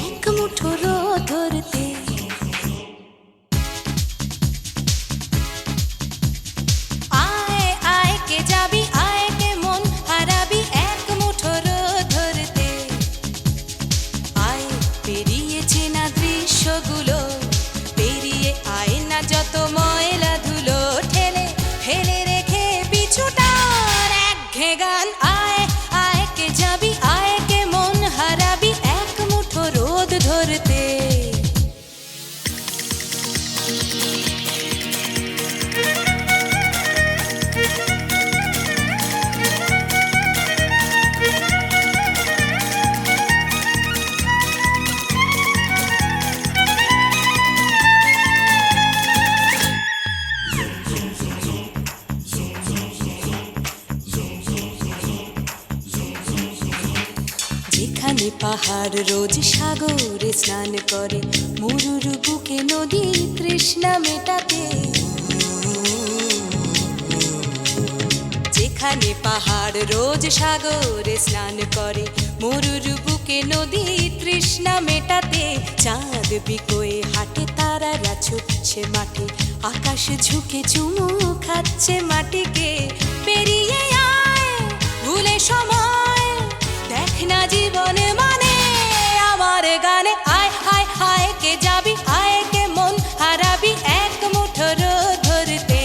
এক মুঠো ধরতে আয় আয় কে যাবি আয় কে মন হারাবি এক মুঠো ধরতে আয় পেরিয়েছে না দৃশ্যগুলো পেরিয়ে আয় না যত ময়লা ধুলো ঠেলে ফেলে রেখে পিছুটার একঘেয়ে গান আয় আয় কে যাবি আয় কে মন হারাবি এক মুঠো রোদ ধরতে যেখানে পাহাড় রোজ সাগরে স্নান করে মরুর বুকে নদীর তৃষ্ণা মেটাতে যেখানে পাহাড় রোজ সাগরে স্নান করে মরুর বুকে নদীর তৃষ্ণা মেটাতে চাঁদ বিকোয়ে হাটে তারারা ছুটছে মাঠে আকাশ ঝুঁকে চুমু খাচ্ছে মাটিকে পেরিয়ে আয় ভুলে সময় দেখ না জীবনে মানে আমার গানে আয় হায় হায় কে যাবি আয় কে মন হারাবি এক মুঠো রোদ ধরতে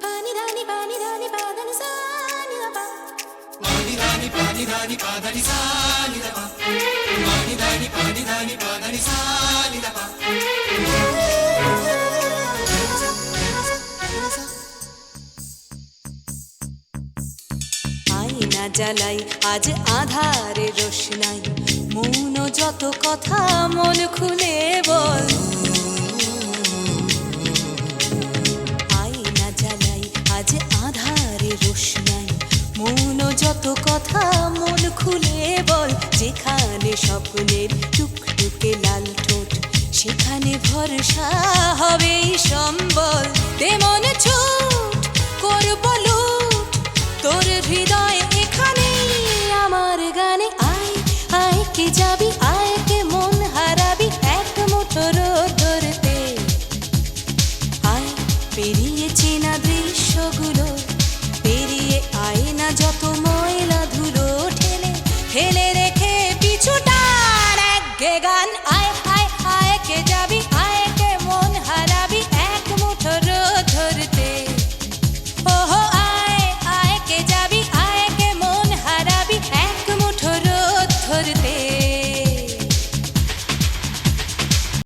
পানি ধানি পাদানি সানি দাপা পানি ধানি পাদানি সানি দাপা পানি ধানি পাদানি সানি দাপা আয়না জ্বালাই আজ আধারে রোশনাই মৌন যত কথা মন খুলে বল আয়না জ্বালাই আজ আধারে রোশনাই মৌন যত কথা মন খুলে বল যেখানে স্বপ্নের টুকটুকে লাল ঠোঁট সেখানে ভরসা হবে সম্বল তেমন ছুট করব লুট তোর হৃদয় এখানে আমার গানে আয় আয় কে যাবি আয় কে মন হারাবি এক মুঠো রোদ ধরতে আয় পেরিয়েছে না দৃশ্যগুলো পেরিয়ে আয় না যত